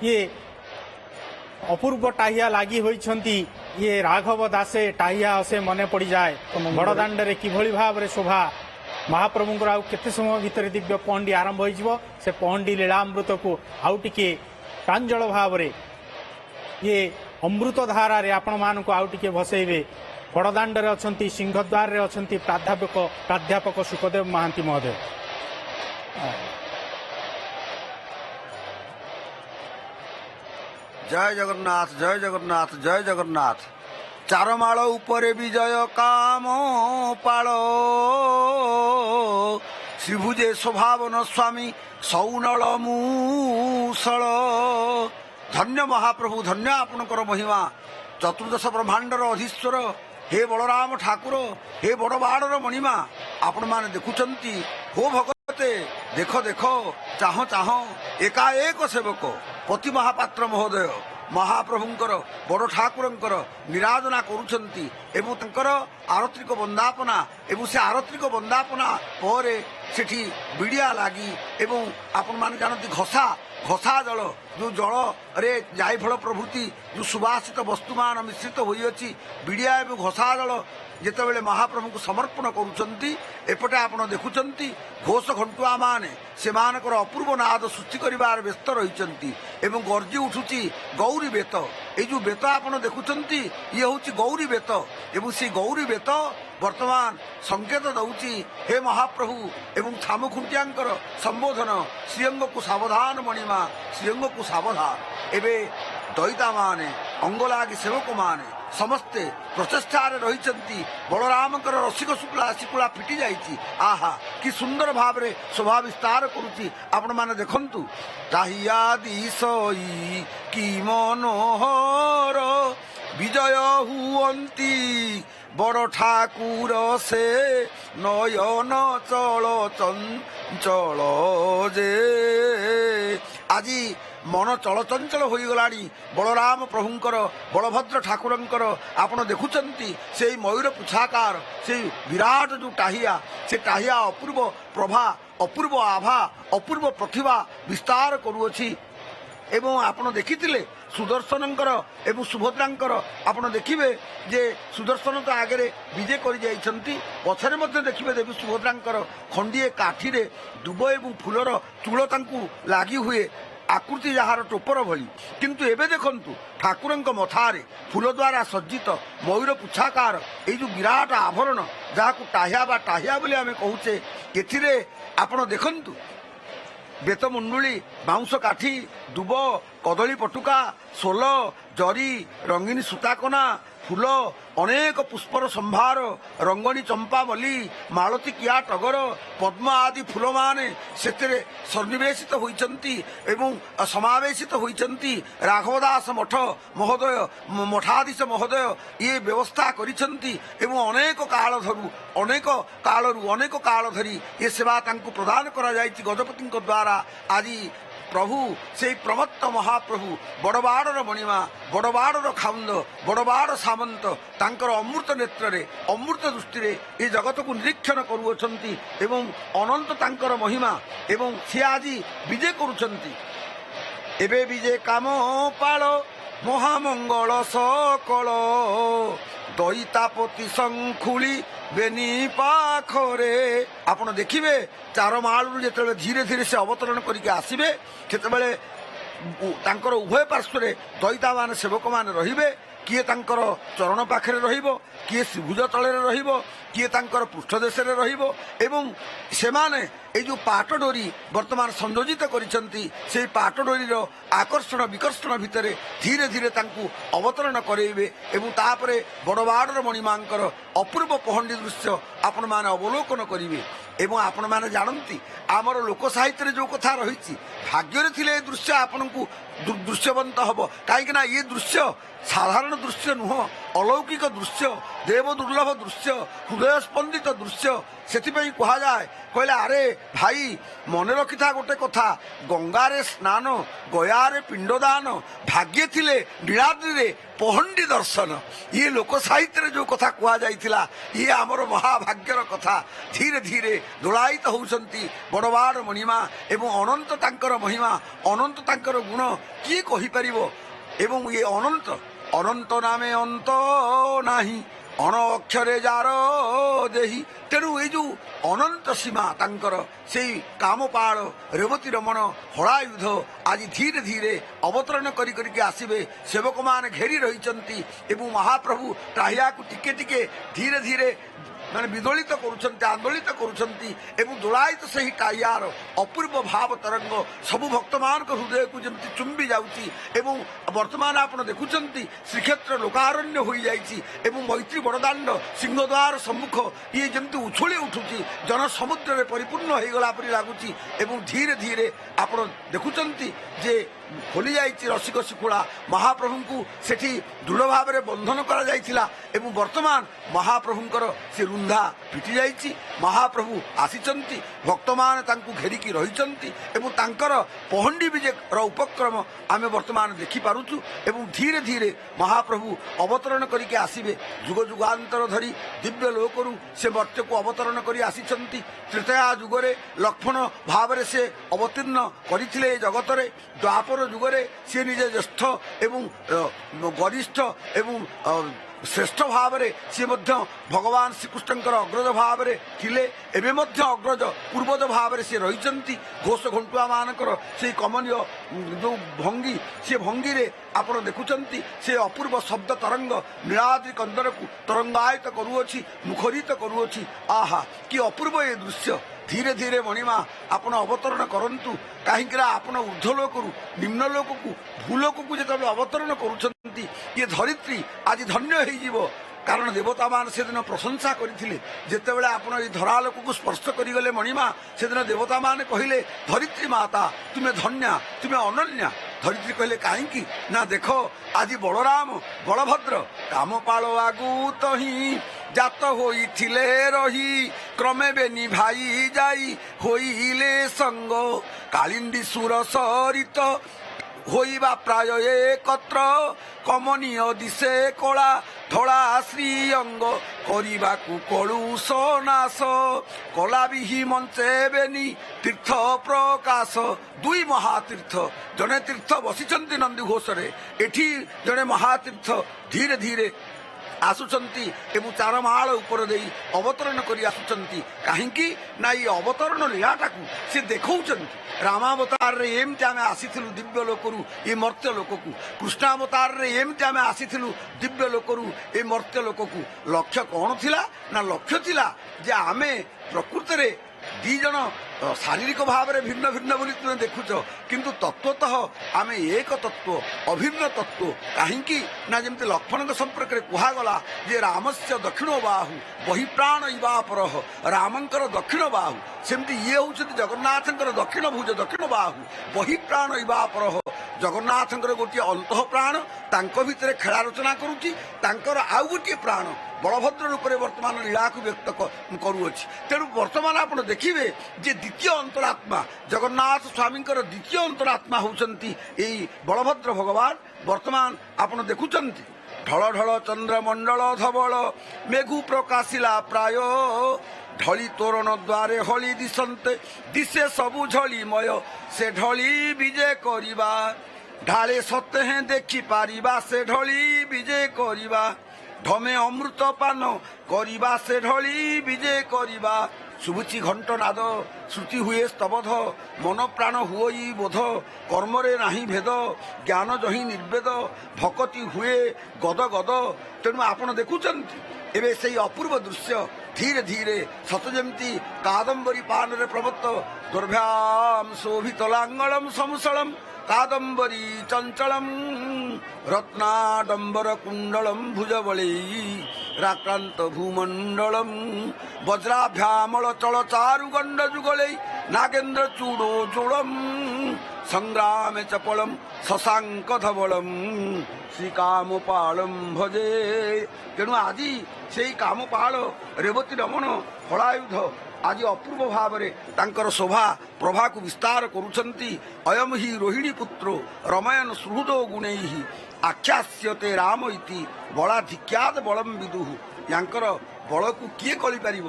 ये अपूर्व टाहिया लगी होती ये राघव दासे टाहिया असे मन पड़ जाए बड़दाण्डे किभली भाव में शोभा महाप्रभुंर आउ केते समय भितर दिव्य पहंडी आरंभ हो से पहंडी लीलामृत को आउ टिके प्रांजल भाव में ये अमृत धारा रे आपण मान को आउ टिके भसैबे बड़दाण्डे अच्छा सिंहद्वार रे अच्छा प्राध्यापक सुखदेव महांती महोदय। जय जगन्नाथ जय जगन्नाथ जय जगन्नाथ। चारमाଳ ଉପରେ ବିଜୟ କାମ ପାଳ ଶ୍ରୀଭୁଜେ ସ୍ୱଭାବନ ସ୍ୱାମୀ ସୌନଳ ମୂଷଳ। ଧନ୍ୟ ମହାପ୍ରଭୁ ଧନ୍ୟ ଆପଣଙ୍କର ମହିମା। ଚତୁର୍ଦ୍ଦଶ ବ୍ରହ୍ମାଣ୍ଡର ଅଧୀଶ୍ୱର हे बलराम ठाकुर हे बड़ बाड़र मणिमा आपण माने देखुचंती हो भगवते देख देख चाह चाह एकाएक सेवक पति महापात्र महोदय महाप्रभुंकर बड़ ठाकुरंकर निराधना करुछंती एवं तंकर आरत्रिक वंदापना एवं से आरत्रिक वंदापना पर सेठी बिड़िया लागी एवं आपण माने जानती घसा घसा जल जो जल रे जायफल प्रभृति जो सुवासित वस्तुमान मिश्रित होइछि बिड़िया एवं घसा जल जेतेबेले महाप्रभु को समर्पण करुछंती एपटे आपण देखुछंती घोष घंटुआ माने सेमानकर अपूर्व नाद सृष्टि करिवार व्यस्त रहिछंती एवं गर्जी उठुची गौरी बेत ए जो बेत आपण देखुछंती ये होची गौरी बेत एवं से गौरी बेत वर्तमान संकेत दउची हे महाप्रभु एवं छामुखुंटियांकर संबोधन श्रीअंग को सावधान मणिमा श्रीअंग को सावधान एवं दईता माने अंगलागी सेवक माने समस्ते प्रचेष्टार रही बलरामकर रसिक शुक्ला शिकुला फिटी जाइए आहा कि सुंदर भाव में शोभा विस्तार करुच्ची आपण माने देखंतु ताहिया दिशई कि मनोहर विजय हुअंती बड़ ठाकुर से नयन चल चंचल जे आज मन चलचंचल हो गलानी बलराम प्रभुंकर बलभद्र ठाकुरंकर आपण देखुचंती से मयूर पुछाकार से विराट जो टाहिया से टाहिया अपूर्व प्रभा अपूर्व आभा अपूर्व प्रतिभा विस्तार करुअछि एवं आपण देखिथिले सुदर्शनंकर एवं सुभद्रांकर आपण देखिबे जे सुदर्शन तो आगे विजय कर जाइछंती पछरे मध्ये देखिबे देवी सुभद्रांकर खंडीए काठी रे दुब एवं फूलर चूल तांकू लागि हुए आकृति जार टोपर भली किंतु एबे देखंतु ठाकुरंक मथारे फूल द्वारा सज्जित मयूर पुछाकार ए जो विराट आभरण जहाकू टाहिया बा टाहिया बोली आमे कहूचे एथिरे आपण देखंतु बेतमुंडुली बाउंस काठी दुब कदली पटुका सोल जरी रंगीन सूताकना फूल अनेक पुष्पर संभार रंगणी चंपा मल्ली मालती किया टगर पद्म आदि फूल माने सेतेरे सन्निवेशित होइचंती एवं समावेशित होइचंती राघवदास मठ महोदय मठाधीश महोदय ये व्यवस्था करिसंती एवं अनेक काल धरी ये सेवा तांकु प्रदान करा जाइछि गजपति द्वारा आज प्रभु से प्रमत्त महाप्रभु बड़बाड़र मणिमा बड़बाड़र खाउंद बड़बाड़ सामंत तांकर अमृत नेत्र रे अमृत दृष्टि रे ये जगत को निरीक्षण करुअछंती एवं अनंत तांकर महिमा एवं से आज विजय करुछंती एबे विजय काम पाल महामंगल सकल दईतापति शंखुली बेनी पाखरे आपण देखिबे चार मालू जेतेबेले धीरे धीरे से अवतरण करके आसिबे सेतेबेले तांकर उभय पार्श्व रे दईता मान सेवक मान रहिबे किए तांकर चरण पाखरे रहिबो किए श्रीभुज तले रहिबो किए तांकर पृष्ठदेश रे रहिबो एवं सेमाने ए जो पाट डोरी वर्तमान संयोजित करिसंती से पाट डोरीर आकर्षण विकर्षण भितरे धीरे धीरे तांकु अवतरण करेइबे एवं तापरे बड़बाड़र मणिमांकर अपूर्व पहंडी दृश्य आपण माने अवलोकन करिवे एवं आपण माने जानती आमर लोक साहित्य रे जो कथा रहिछि भाग्य थिले ए दृश्य आपनकु दृश्यवंत हबो काहेकि ना ये दृश्य साधारण दृश्य नुह अलौकिक दृश्य ଦେବ ଦୁର୍ଲଭ ଦୃଶ୍ୟ, ହୃଦୟ ସ୍ପନ୍ଦିତ ଦୃଶ୍ୟ। ସେଥିପାଇଁ କୁହାଯାଏ, କହିଲେ ଆରେ ଭାଇ ମନେ ରଖିଥା ଗୋଟେ କଥା, ଗଙ୍ଗାରେ ସ୍ନାନ, ଗୟାରେ ପିଣ୍ଡଦାନ, ଭାଗ୍ୟ ଥିଲେ ନୀଳାଦ୍ରିରେ ପହଣ୍ଡି ଦର୍ଶନ। ଇଏ ଲୋକ ସାହିତ୍ୟରେ ଯୋଉ କଥା କୁହାଯାଇଥିଲା, ଇଏ ଆମର ମହାଭାଗ୍ୟର କଥା। ଧୀରେ ଧୀରେ ଦୋଳାୟିତ ହେଉଛନ୍ତି ବଡ଼ବାଡ଼ ମଣିମା ଏବଂ ଅନନ୍ତ ତାଙ୍କର ମହିମା, ଅନନ୍ତ ତାଙ୍କର ଗୁଣ କିଏ କହିପାରିବ। ଏବଂ ଇଏ ଅନନ୍ତ, ଅନନ୍ତ ନାମେ ଅନ୍ତ ନାହିଁ, ଅଣ ଅକ୍ଷରେ ଯାର ଦେହି। ତେଣୁ ଏଇ ଯୋଉ ଅନନ୍ତ ସୀମା ତାଙ୍କର, ସେଇ କାମପାଳ ରେବତୀ ରମଣ ହଳାୟୁଧ ଆଜି ଧୀରେ ଧୀରେ ଅବତରଣ କରିକି ଆସିବେ। ସେବକମାନେ ଘେରି ରହିଛନ୍ତି ଏବଂ ମହାପ୍ରଭୁ ଟାହିଆକୁ ଟିକେ ଟିକେ ଧୀରେ ଧୀରେ ମାନେ ବିଦୋଳିତ କରୁଛନ୍ତି, ଆନ୍ଦୋଳିତ କରୁଛନ୍ତି ଏବଂ ଦୋଳାୟିତ ସେହି ଟାହିଆର ଅପୂର୍ବ ଭାବ ତରଙ୍ଗ ସବୁ ଭକ୍ତମାନଙ୍କ ହୃଦୟକୁ ଯେମିତି ଚୁମ୍ବି ଯାଉଛି। ଏବଂ ବର୍ତ୍ତମାନ ଆପଣ ଦେଖୁଛନ୍ତି ଶ୍ରୀକ୍ଷେତ୍ର ଲୋକାରଣ୍ୟ ହୋଇଯାଇଛି ଏବଂ ମୈତ୍ରୀ ବଡ଼ଦାଣ୍ଡ ସିଂହଦ୍ୱାର ସମ୍ମୁଖ ଇଏ ଯେମିତି ଉଛୁଳି ଉଠୁଛି, ଜନସମୁଦ୍ରରେ ପରିପୂର୍ଣ୍ଣ ହୋଇଗଲା ପରି ଲାଗୁଛି। ଏବଂ ଧୀରେ ଧୀରେ ଆପଣ ଦେଖୁଛନ୍ତି ଯେ ଖୋଲି ଯାଇଛି ରସିକ ଶିଖୁଳା। ମହାପ୍ରଭୁଙ୍କୁ ସେଠି ଦୃଢ଼ ଭାବରେ ବନ୍ଧନ କରାଯାଇଥିଲା ଏବଂ ବର୍ତ୍ତମାନ ମହାପ୍ରଭୁଙ୍କର ସେ ରୁନ୍ଧା ଫିଟି ଯାଇଛି। ମହାପ୍ରଭୁ ଆସିଛନ୍ତି, ଭକ୍ତମାନେ ତାଙ୍କୁ ଘେରିକି ରହିଛନ୍ତି ଏବଂ ତାଙ୍କର ପହଣ୍ଡି ବିଜେର ଉପକ୍ରମ ଆମେ ବର୍ତ୍ତମାନ ଦେଖିପାରୁଛୁ। ଏବଂ ଧୀରେ ଧୀରେ ମହାପ୍ରଭୁ ଅବତରଣ କରିକି ଆସିବେ। ଯୁଗ ଯୁଗାନ୍ତର ଧରି ଦିବ୍ୟ ଲୋକରୁ ସେ ମର୍ତ୍ତ୍ୟକୁ ଅବତରଣ କରି ଆସିଛନ୍ତି। ତ୍ରେତୟା ଯୁଗରେ ଲକ୍ଷ୍ମଣ ଭାବରେ ସେ ଅବତୀର୍ଣ୍ଣ କରିଥିଲେ ଏ ଜଗତରେ। ଦ୍ୱାପର ଯୁଗରେ ସିଏ ନିଜେ ଜ୍ୟେଷ୍ଠ ଏବଂ ଗରିଷ୍ଠ ଏବଂ ଶ୍ରେଷ୍ଠ ଭାବରେ ସିଏ ମଧ୍ୟ ଭଗବାନ ଶ୍ରୀକୃଷ୍ଣଙ୍କର ଅଗ୍ରଜ ଭାବରେ ଥିଲେ। ଏବେ ମଧ୍ୟ ଅଗ୍ରଜ ପୂର୍ବଜ ଭାବରେ ସିଏ ରହିଛନ୍ତି। ଘୋଷ ଘଣ୍ଟୁଆ ମାନଙ୍କର ସେଇ କମନୀୟ ଯୋଉ ଭଙ୍ଗୀ, ସେ ଭଙ୍ଗୀରେ ଆପଣ ଦେଖୁଛନ୍ତି ସେ ଅପୂର୍ବ ଶବ୍ଦ ତରଙ୍ଗ ନୀଳାଦ୍ରି କନ୍ଦରକୁ ତରଙ୍ଗାୟିତ କରୁଅଛି, ମୁଖରିତ କରୁଅଛି। ଆହା କି ଅପୂର୍ବ ଏ ଦୃଶ୍ୟ। ଧୀରେ ଧୀରେ ମଣିମା ଆପଣ ଅବତରଣ କରନ୍ତୁ, କାହିଁକିନା ଆପଣ ଉର୍ଦ୍ଧ୍ୱ ଲୋକରୁ ନିମ୍ନ ଲୋକକୁ ଭୂଲୋକକୁ ଯେତେବେଳେ ଅବତରଣ କରୁଛନ୍ତି, ଇଏ ଧରିତ୍ରୀ ଆଜି ଧନ୍ୟ ହେଇଯିବ। କାରଣ ଦେବତାମାନେ ସେଦିନ ପ୍ରଶଂସା କରିଥିଲେ। ଯେତେବେଳେ ଆପଣ ଏଇ ଧରାଲୋକକୁ ସ୍ପର୍ଶ କରିଗଲେ ମଣିମା, ସେଦିନ ଦେବତାମାନେ କହିଲେ ଧରିତ୍ରୀ ମାତା ତୁମେ ଧନ୍ୟା, ତୁମେ ଅନନ୍ୟା। ଧରିତ୍ରୀ କହିଲେ କାହିଁକି ନା ଦେଖ ଆଜି ବଳରାମ ବଳଭଦ୍ର କାମପାଳ ଆଗୁତ ହିଁ ଜାତ ହୋଇଥିଲେ ରହି, କ୍ରମେ ବେନି ଭାଇ ଯାଇ ହୋଇଲେ ସଙ୍ଗ, କାଳିନ୍ଦୀ ସୁର ସରିତ ହୋଇବା ପ୍ରାୟ ଏକତ୍ର, କମନୀୟ ଦିଶେ କଳା ଧଳା ଶ୍ରୀଅଙ୍ଗ, କରିବାକୁ କଳୁଷ ନାଶ, କଲା ବିହି ମଞ୍ଚେବେନି ତୀର୍ଥ ପ୍ରକାଶ। ଦୁଇ ମହାତୀର୍ଥ, ଜଣେ ତୀର୍ଥ ବସିଛନ୍ତି ନନ୍ଦିଘୋଷରେ, ଏଠି ଜଣେ ମହାତୀର୍ଥ ଧୀରେ ଧୀରେ ଆସୁଛନ୍ତି ଏବଂ ଚାରମାଳ ଉପର ଦେଇ ଅବତରଣ କରି ଆସୁଛନ୍ତି। କାହିଁକି ନା ଏଇ ଅବତରଣ ଲୀଳାଟାକୁ ସେ ଦେଖାଉଛନ୍ତି। ରାମାବତାରରେ ଏମିତି ଆମେ ଆସିଥିଲୁ ଦିବ୍ୟ ଲୋକରୁ ଏ ମର୍ତ୍ତ୍ୟ ଲୋକକୁ, କୃଷ୍ଣାବତାରରେ ଏମିତି ଆମେ ଆସିଥିଲୁ ଦିବ୍ୟ ଲୋକରୁ ଏ ମର୍ତ୍ତ୍ୟ ଲୋକକୁ। ଲକ୍ଷ୍ୟ କ'ଣ ଥିଲା ନା ଲକ୍ଷ୍ୟ ଥିଲା ଯେ ଆମେ ପ୍ରକୃତରେ ଦି ଜଣ ଶାରୀରିକ ଭାବରେ ଭିନ୍ନ ଭିନ୍ନ ବୋଲି ତୁମେ ଦେଖୁଛ, କିନ୍ତୁ ତତ୍ତ୍ୱତଃ ଆମେ ଏକ ତତ୍ତ୍ୱ, ଅଭିନ୍ନ ତତ୍ତ୍ୱ। କାହିଁକି ନା ଯେମିତି ଲକ୍ଷ୍ମଣଙ୍କ ସମ୍ପର୍କରେ କୁହାଗଲା ଯେ ରାମସ୍ୟ ଦକ୍ଷିଣ ବାହୁ ବହିପ୍ରାଣ ଇବାପରଃ, ରାମଙ୍କର ଦକ୍ଷିଣ ବାହୁ, ସେମିତି ଇଏ ହେଉଛନ୍ତି ଜଗନ୍ନାଥଙ୍କର ଦକ୍ଷିଣ ଭୁଜ, ଦକ୍ଷିଣ ବାହୁ ବହିପ୍ରାଣ ଇବାପରଃ। ଜଗନ୍ନାଥଙ୍କର ଗୋଟିଏ ଅନ୍ତଃ ପ୍ରାଣ, ତାଙ୍କ ଭିତରେ ଖେଳା ରଚନା କରୁଛି, ତାଙ୍କର ଆଉ ଗୋଟିଏ ପ୍ରାଣ ବଳଭଦ୍ର ରୂପରେ ବର୍ତ୍ତମାନ ଲୀଳାକୁ ବ୍ୟକ୍ତ କରୁଅଛି। ତେଣୁ ବର୍ତ୍ତମାନ ଆପଣ ଦେଖିବେ ଯେ ଦ୍ୱିତୀୟ ଅନ୍ତରାତ୍ମା ଜଗନ୍ନାଥ ସ୍ୱାମୀଙ୍କର ଦ୍ୱିତୀୟ ଅନ୍ତରାତ୍ମା ହେଉଛନ୍ତି ଏଇ ବଳଭଦ୍ର ଭଗବାନ। ବର୍ତ୍ତମାନ ଆପଣ ଦେଖୁଛନ୍ତି ଢଳ ଢଳ ଚନ୍ଦ୍ରମଣ୍ଡଳ ଧବଳ, ମେଘୁ ପ୍ରକାଶିଲା ପ୍ରାୟ, ଢଳି ତୋରଣ ଦ୍ୱାରେ ହଳି ଦିଶନ୍ତେ, ଦିଶେ ସବୁ ଝଳିମୟ, ସେ ଢଳି ବିଜେ କରିବା, ଢାଳେ ସତେ ହେଁ ଦେଖିପାରିବା, ସେ ଢଳି ବିଜେ କରିବା, ଢମେ ଅମୃତ ପାନ କରିବା, ସେ ଢଳି ବିଜେ କରିବା। ଶୁଭୁଛି ଘଣ୍ଟନାଦ, ଶ୍ରୁତି ହୁଏ ସ୍ତବଧ, ମନ ପ୍ରାଣ ହୁଅଇ ବୋଧ, କର୍ମରେ ନାହିଁ ଭେଦ, ଜ୍ଞାନ ଜହିଁ ନିର୍ବେଦ, ଭକତି ହୁଏ ଗଦ ଗଦ। ତେଣୁ ଆପଣ ଦେଖୁଛନ୍ତି ଏବେ ସେଇ ଅପୂର୍ବ ଦୃଶ୍ୟ ଧୀରେ ଧୀରେ ସତ ଯେମିତି କାଦମ୍ବରୀ ପାନରେ ପ୍ରବତ୍ତ, ଦୁର୍ଭ୍ୟାମ ଶୋଭିତ ଲାଙ୍ଗଳମ ସମୁସଳମ, କାଦମ୍ବରୀ ଚଞ୍ଚଳମ ରତ୍ନାଡମ୍ବର କୁଣ୍ଡଳମ ଭୁଜବଳେଇ, রাক্রান্ত ভূমণ্ডলম বজ্রাভ্যামল চল চারু গণ্ড যুগলে নাগেন্দ্র চূড়ো জোড়ম সংগ্রামে চপলম শশাঙ্ক ধবলম শ্রীকামপালম ভজে। তেଣୁ ଆଜି ସେଇ କାମପାଳ ରେବତୀ ରମଣ ହଳାୟୁଧ ଆଜି ଅପୂର୍ବ ଭାବରେ ତାଙ୍କର ଶୋଭା ପ୍ରଭାକୁ ବିସ୍ତାର କରୁଛନ୍ତି। ଅୟମ ହି ରୋହିଣୀ ପୁତ୍ର ରମୟନ ସୁହୃଦ ଗୁଣୈ ଆଖ୍ୟାସ୍ୟତେ ରାମ ଇତି ବଳାଧିକ୍ୟାତ ବଳମ୍ ବିଦୁଃ। ୟାଙ୍କର ବଳକୁ କିଏ କଳିପାରିବ?